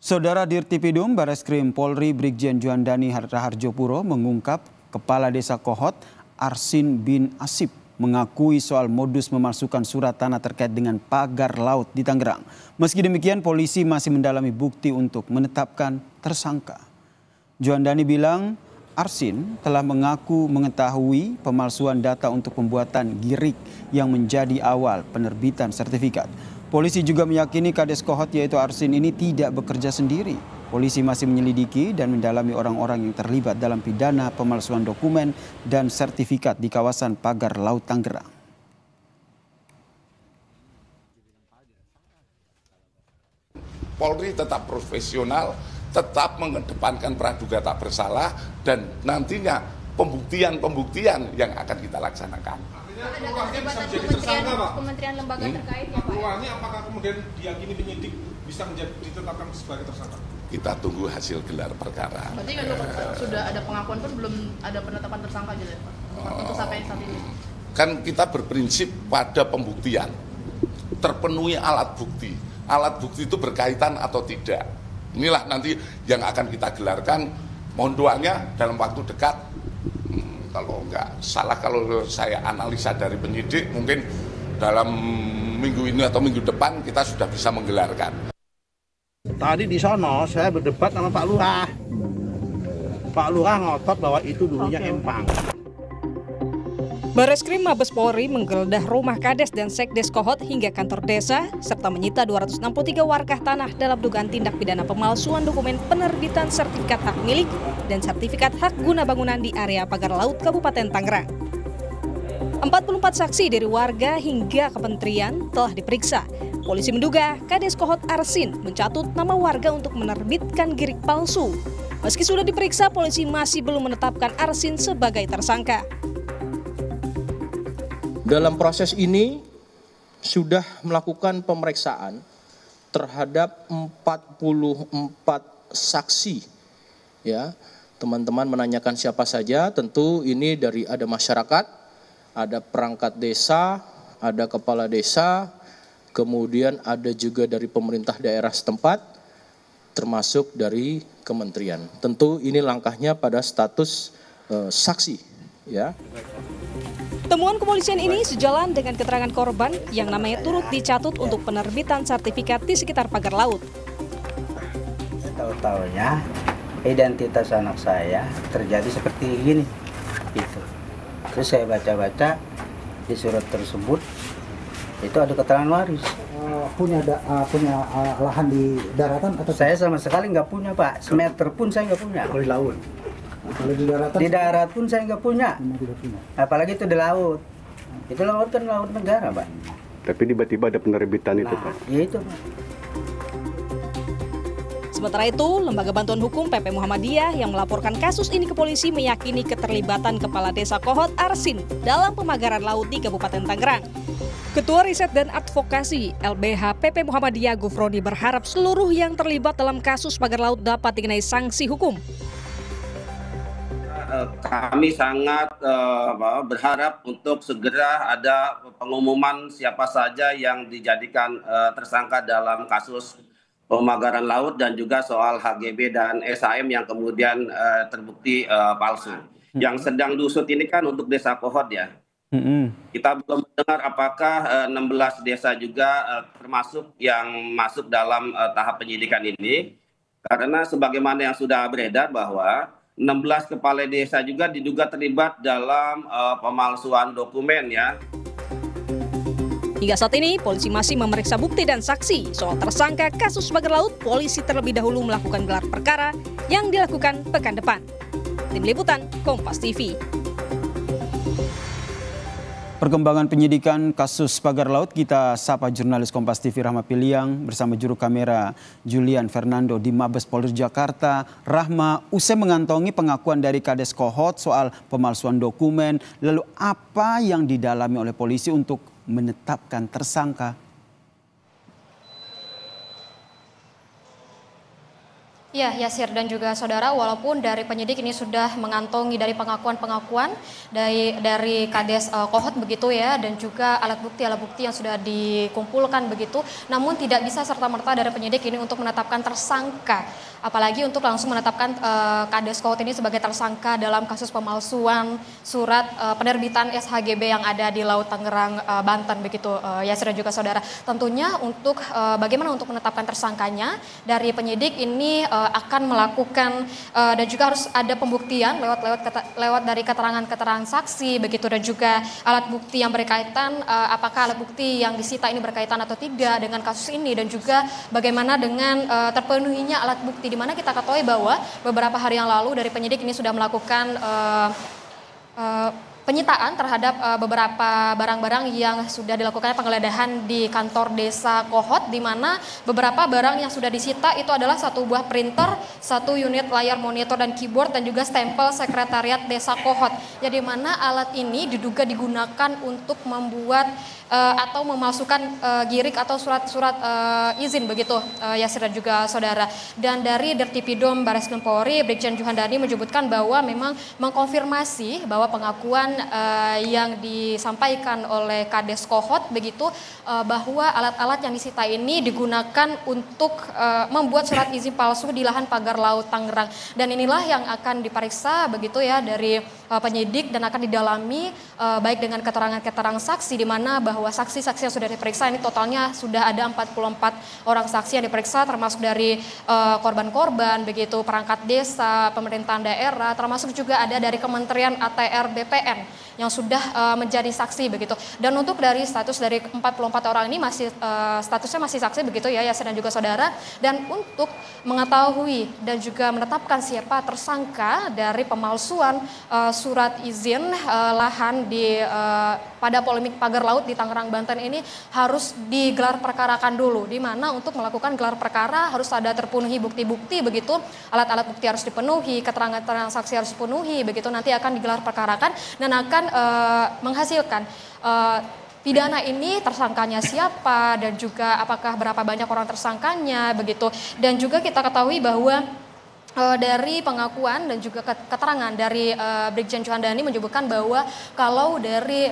Saudara Dirtipidum Bareskrim Polri Brigjen Juandani Raharjopuro mengungkap Kepala Desa Kohot Arsin bin Asip mengakui soal modus memalsukan surat tanah terkait dengan pagar laut di Tangerang. Meski demikian, polisi masih mendalami bukti untuk menetapkan tersangka. Juandani bilang Arsin telah mengaku mengetahui pemalsuan data untuk pembuatan girik yang menjadi awal penerbitan sertifikat. Polisi juga meyakini Kades Kohot yaitu Arsin ini tidak bekerja sendiri. Polisi masih menyelidiki dan mendalami orang-orang yang terlibat dalam pidana pemalsuan dokumen dan sertifikat di kawasan Pagar Laut Tangerang. Polri tetap profesional, tetap mengedepankan praduga tak bersalah, dan nantinya pembuktian yang akan kita laksanakan. Kementerian lembaga terkait ya Pak? Peluangnya apakah kemudian diyakini penyidik bisa ditetapkan sebagai tersangka? Kita tunggu hasil gelar perkara. Berarti kan sudah ada pengakuan pun belum ada penetapan tersangka gitu ya Pak? Untuk sampai saat ini? Kan kita berprinsip pada pembuktian. Terpenuhi alat bukti. Alat bukti itu berkaitan atau tidak. Inilah nanti yang akan kita gelarkan. Mohon doanya dalam waktu dekat. Kalau nggak salah, kalau saya analisa dari penyidik, mungkin dalam minggu ini atau minggu depan kita sudah bisa menggelarkan. Tadi di sono saya berdebat sama Pak Lurah. Pak Lurah ngotot bahwa itu dulunya empang. Bareskrim Mabes Polri menggeledah rumah Kades dan Sekdes Kohot hingga kantor desa, serta menyita 263 warkah tanah dalam dugaan tindak pidana pemalsuan dokumen penerbitan sertifikat hak milik dan sertifikat hak guna bangunan di area Pagar Laut Kabupaten Tangerang. 44 saksi dari warga hingga kementerian telah diperiksa. Polisi menduga Kades Kohot Arsin mencatut nama warga untuk menerbitkan girik palsu. Meski sudah diperiksa, polisi masih belum menetapkan Arsin sebagai tersangka. Dalam proses ini sudah melakukan pemeriksaan terhadap 44 saksi. Ya, teman-teman menanyakan siapa saja, tentu ini dari ada masyarakat, ada perangkat desa, ada kepala desa, kemudian ada juga dari pemerintah daerah setempat, termasuk dari kementerian. Tentu ini langkahnya pada status saksi, ya. Temuan kepolisian ini sejalan dengan keterangan korban yang namanya turut dicatut untuk penerbitan sertifikat di sekitar pagar laut. Tahu-tahunya identitas anak saya terjadi seperti ini, gitu. Terus saya baca-baca di surat tersebut itu ada keterangan waris. Punya lahan di daratan atau? Saya sama sekali nggak punya Pak, semeter pun saya nggak punya. Kalau di laut? Kalau di daratan? Di darat pun saya nggak punya. Apalagi itu di laut. Itu laut kan laut negara Pak. Tapi tiba-tiba ada penerbitan itu Pak? Ya itu Pak. Sementara itu, Lembaga Bantuan Hukum PP Muhammadiyah yang melaporkan kasus ini ke polisi meyakini keterlibatan Kepala Desa Kohot Arsin dalam pemagaran laut di Kabupaten Tangerang. Ketua Riset dan Advokasi LBH PP Muhammadiyah Gufroni berharap seluruh yang terlibat dalam kasus pagar laut dapat dikenai sanksi hukum. Kami sangat berharap untuk segera ada pengumuman siapa saja yang dijadikan tersangka dalam kasus pemagaran laut dan juga soal HGB dan SHM yang kemudian terbukti palsu. Yang sedang diusut ini kan untuk Desa Kohot ya. Kita belum mendengar apakah 16 desa juga termasuk yang masuk dalam tahap penyidikan ini. Karena sebagaimana yang sudah beredar bahwa 16 kepala desa juga diduga terlibat dalam pemalsuan dokumen ya. Hingga saat ini, polisi masih memeriksa bukti dan saksi soal tersangka kasus pagar laut. Polisi terlebih dahulu melakukan gelar perkara yang dilakukan pekan depan. Tim Liputan, Kompas TV. Perkembangan penyidikan kasus pagar laut kita sapa jurnalis Kompas TV Rahma Piliang bersama juru kamera Julian Fernando di Mabes Polri Jakarta. Rahma, usai mengantongi pengakuan dari Kades Kohot soal pemalsuan dokumen, lalu apa yang didalami oleh polisi untuk menetapkan tersangka? Ya, Yasir dan juga saudara, walaupun dari penyidik ini sudah mengantongi dari pengakuan-pengakuan dari Kades Kohot begitu ya, dan juga alat bukti yang sudah dikumpulkan begitu, namun tidak bisa serta-merta dari penyidik ini untuk menetapkan tersangka. Apalagi untuk langsung menetapkan Kades Kohot ini sebagai tersangka dalam kasus pemalsuan surat penerbitan SHGB yang ada di Laut Tangerang, Banten begitu, Yasir dan juga saudara. Tentunya untuk bagaimana untuk menetapkan tersangkanya, dari penyidik ini akan melakukan dan juga harus ada pembuktian lewat dari keterangan saksi begitu, dan juga alat bukti yang berkaitan, apakah alat bukti yang disita ini berkaitan atau tidak dengan kasus ini, dan juga bagaimana dengan terpenuhinya alat bukti, di mana kita ketahui bahwa beberapa hari yang lalu dari penyidik ini sudah melakukan penyitaan terhadap beberapa barang-barang yang sudah dilakukan penggeledahan di kantor desa Kohot, di mana beberapa barang yang sudah disita itu adalah satu buah printer, satu unit layar monitor dan keyboard, dan juga stempel sekretariat desa Kohot. Ya, di mana alat ini diduga digunakan untuk membuat atau memasukkan girik atau surat-surat izin begitu, Yasir dan juga saudara. Dan dari Dirtipidum Bareskrim Polri, Brigjen Juhandani menyebutkan bahwa memang mengkonfirmasi bahwa pengakuan yang disampaikan oleh Kades Kohot begitu, bahwa alat-alat yang disita ini digunakan untuk membuat surat izin palsu di lahan pagar laut Tangerang. Dan inilah yang akan diperiksa begitu ya dari penyidik, dan akan didalami baik dengan keterangan-keterangan saksi, di mana bahwa saksi-saksi yang sudah diperiksa ini totalnya sudah ada 44 orang saksi yang diperiksa, termasuk dari korban-korban begitu, perangkat desa, pemerintahan daerah, termasuk juga ada dari Kementerian ATR BPN yang sudah menjadi saksi begitu. Dan untuk dari status dari 44 orang ini masih statusnya masih saksi begitu ya, Yasir dan juga saudara. Dan untuk mengetahui dan juga menetapkan siapa tersangka dari pemalsuan surat izin lahan di pada polemik pagar laut di Tangerang, Banten ini harus digelar perkarakan dulu, di mana untuk melakukan gelar perkara harus ada terpenuhi bukti-bukti begitu, alat-alat bukti harus dipenuhi, keterangan saksi harus dipenuhi begitu, nanti akan digelar perkarakan dan akan menghasilkan pidana ini tersangkanya siapa, dan juga apakah berapa banyak orang tersangkanya begitu. Dan juga kita ketahui bahwa dari pengakuan dan juga keterangan dari Brigjen Juhandani menyebutkan bahwa kalau dari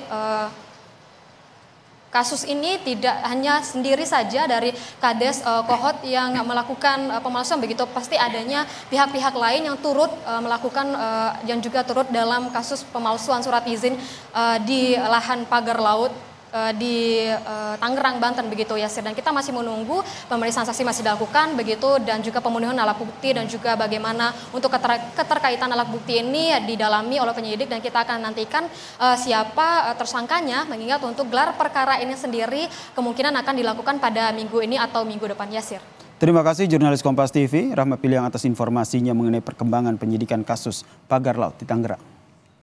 kasus ini tidak hanya sendiri saja dari Kades Kohot yang melakukan pemalsuan begitu, pasti adanya pihak-pihak lain yang turut melakukan yang juga turut dalam kasus pemalsuan surat izin di lahan pagar laut di Tangerang, Banten begitu ya, dan kita masih menunggu pemeriksaan saksi masih dilakukan begitu, dan juga pemenuhan alat bukti dan juga bagaimana untuk keterkaitan alat bukti ini didalami oleh penyidik, dan kita akan nantikan siapa tersangkanya, mengingat untuk gelar perkara ini sendiri kemungkinan akan dilakukan pada minggu ini atau minggu depan, Yasir. Terima kasih jurnalis Kompas TV Rahma Piliang atas informasinya mengenai perkembangan penyidikan kasus pagar laut di Tangerang.